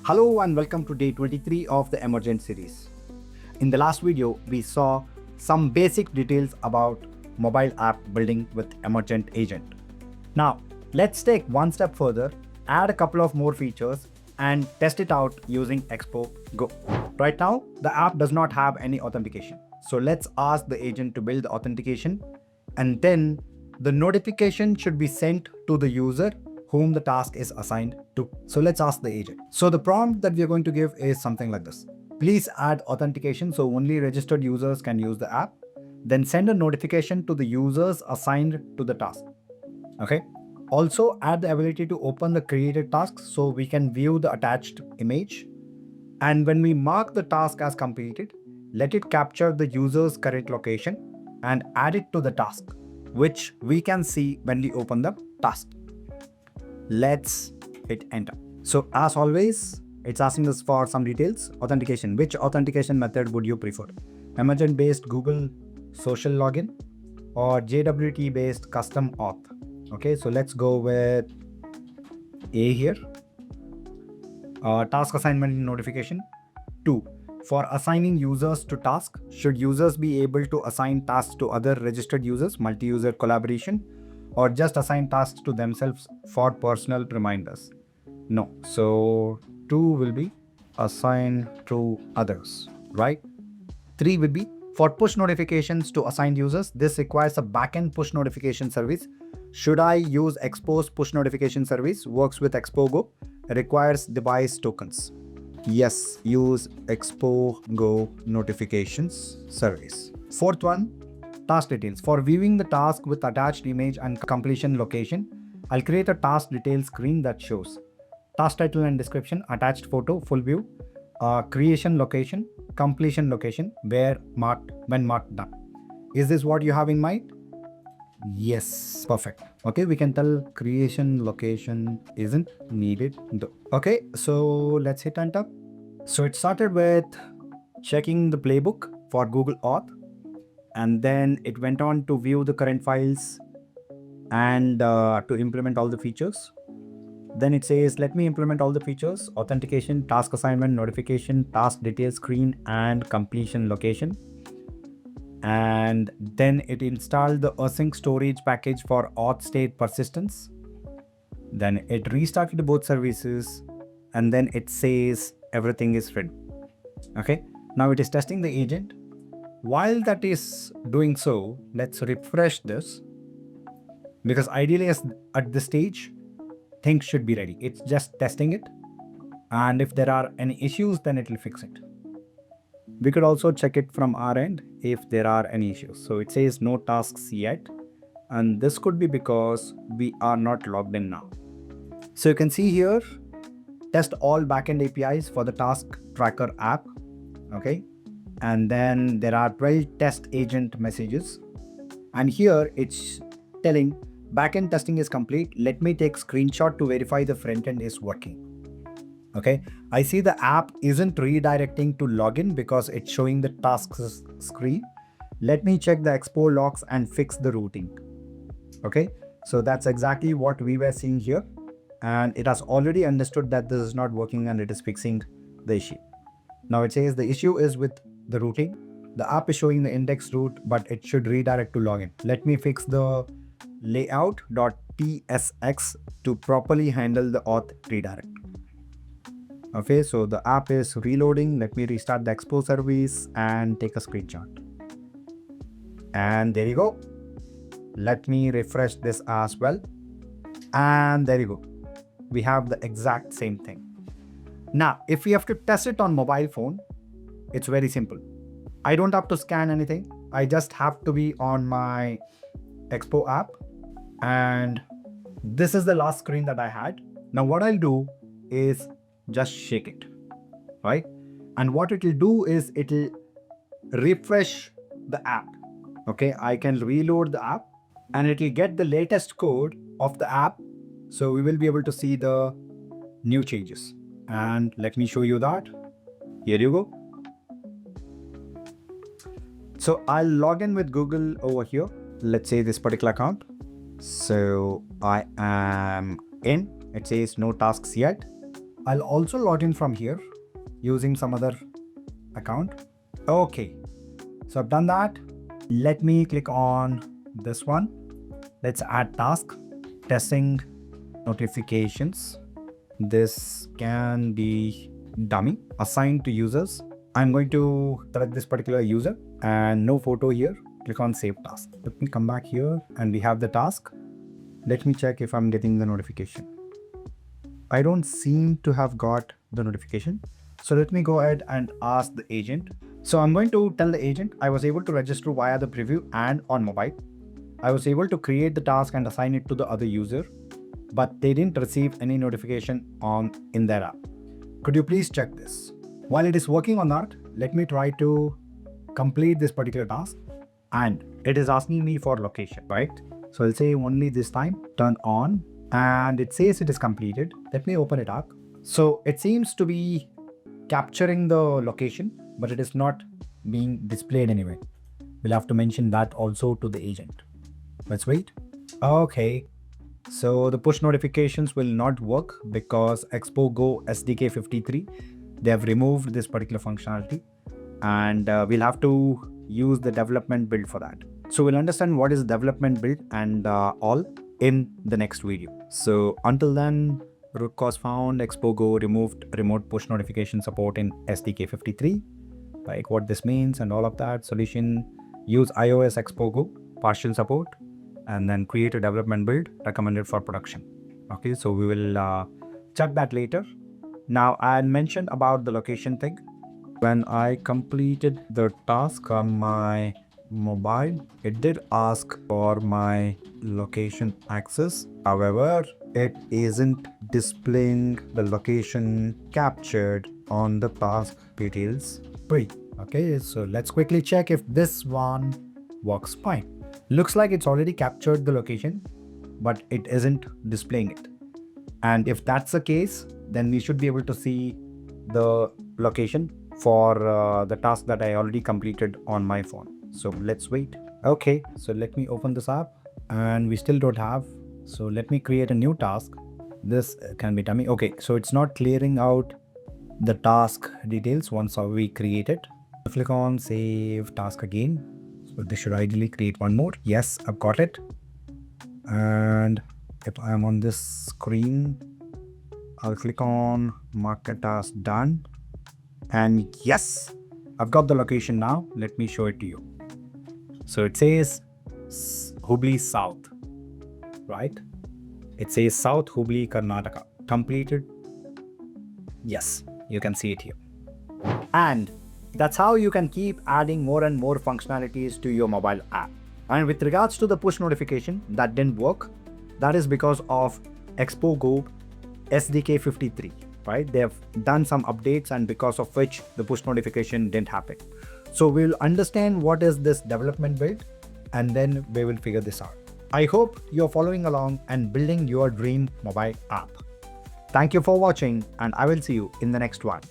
Hello and welcome to day 23 of the Emergent series. In the last video, we saw some basic details about mobile app building with Emergent Agent. Now, let's take one step further, add a couple of more features and test it out using Expo Go. Right now, the app does not have any authentication. So let's ask the agent to build the authentication, and then the notification should be sent to the user whom the task is assigned to. So let's ask the agent. So the prompt that we are going to give is something like this. Please add authentication so only registered users can use the app. Then send a notification to the users assigned to the task. Okay. Also add the ability to open the created tasks so we can view the attached image. And when we mark the task as completed, let it capture the user's current location and add it to the task, which we can see when we open the task. Let's hit enter. So as always, it's asking us for some details. Authentication. Which authentication method would you prefer? Emergent based Google social login or JWT based custom auth? Okay, so let's go with A here. Task assignment notification. 2. For assigning users to task, should users be able to assign tasks to other registered users, multi-user collaboration, or just assign tasks to themselves for personal reminders? No. So 2 will be assign to others, right? 3 will be for push notifications to assigned users. This requires a backend push notification service. Should I use Expo's push notification service? Works with Expo Go. Requires device tokens. Yes, use Expo Go notifications service. 4th one, task details. For viewing the task with attached image and completion location, I'll create a task details screen that shows task title and description, attached photo, full view, creation location, completion location, when marked done. Is this what you have in mind? Yes, perfect. Okay, we can tell creation location isn't needed though. Okay, so let's hit enter. So it started with checking the playbook for Google Auth, and then it went on to view the current files and to implement all the features. Then it says, let me implement all the features: authentication, task assignment, notification, task details screen, and completion location. And then it installed the async storage package for auth state persistence. Then it restarted both services, and then it says everything is ready. Okay, now it is testing the agent. While that is doing so, let's refresh this, because ideally at this stage, things should be ready. It's just testing it, and if there are any issues, then it will fix it. We could also check it from our end if there are any issues. So it says no tasks yet, and this could be because we are not logged in now. So you can see here, test all backend APIs for the task tracker app. Okay, and then there are 12 test agent messages, and here it's telling backend testing is complete. Let me take screenshot to verify the front end is working. Okay, I see the app isn't redirecting to login because it's showing the tasks screen. Let me check the Expo logs and fix the routing. Okay, so that's exactly what we were seeing here, and it has already understood that this is not working and it is fixing the issue. Now it says the issue is with the routing. The app is showing the index route, but it should redirect to login. Let me fix the layout.tsx to properly handle the auth redirect. Okay, so the app is reloading. Let me restart the Expo service and take a screenshot. And there you go. Let me refresh this as well. And there you go. We have the exact same thing. Now, if we have to test it on mobile phone, it's very simple. I don't have to scan anything. I just have to be on my Expo app. And this is the last screen that I had. Now what I'll do is just shake it, right? And what it will do is it will refresh the app. Okay, I can reload the app and it will get the latest code of the app. So we will be able to see the new changes. And let me show you that. Here you go. So I'll log in with Google over here. Let's say this particular account. So I am in. It says no tasks yet. I'll also log in from here using some other account. Okay, so I've done that. Let me click on this one. Let's add task, testing notifications. This can be dummy, assigned to users. I'm going to select this particular user and no photo here. Click on save task. Let me come back here and we have the task. Let me check if I'm getting the notification. I don't seem to have got the notification. So let me go ahead and ask the agent. So I'm going to tell the agent I was able to register via the preview and on mobile. I was able to create the task and assign it to the other user, but they didn't receive any notification in their app. Could you please check this? While it is working on that, let me try to complete this particular task, and it is asking me for location, right? So I'll say only this time, turn on, and it says it is completed. Let me open it up. So it seems to be capturing the location, but it is not being displayed anyway. We'll have to mention that also to the agent. Let's wait. Okay. So the push notifications will not work because Expo Go SDK 53, they have removed this particular functionality, and we'll have to use the development build for that. So we'll understand what is development build and all in the next video. So until then, root cause found, Expo Go removed remote push notification support in SDK 53, like what this means and all of that. Solution, use iOS Expo Go partial support, and then create a development build recommended for production. Okay, so we will check that later. Now I mentioned about the location thing. When I completed the task on my mobile, it did ask for my location access. However, it isn't displaying the location captured on the task details tree. Okay, so let's quickly check if this one works fine. Looks like it's already captured the location, but it isn't displaying it. And if that's the case, then we should be able to see the location for the task that I already completed on my phone. So let's wait. Okay, so let me open this app, and we still don't have. So let me create a new task. This can be dummy. Okay, so it's not clearing out the task details once we create it. Click on save task again. So this should ideally create one more. Yes, I've got it. And if I'm on this screen, I'll click on mark a task done. And yes, I've got the location now. Let me show it to you. So it says Hubli South, right? It says South Hubli, Karnataka. Completed. Yes, you can see it here. And that's how you can keep adding more and more functionalities to your mobile app. And with regards to the push notification, that didn't work. That is because of Expo Go SDK 53, right? They have done some updates, and because of which the push notification didn't happen. So we'll understand what is this development build, and then we will figure this out. I hope you're following along and building your dream mobile app. Thank you for watching, and I will see you in the next one.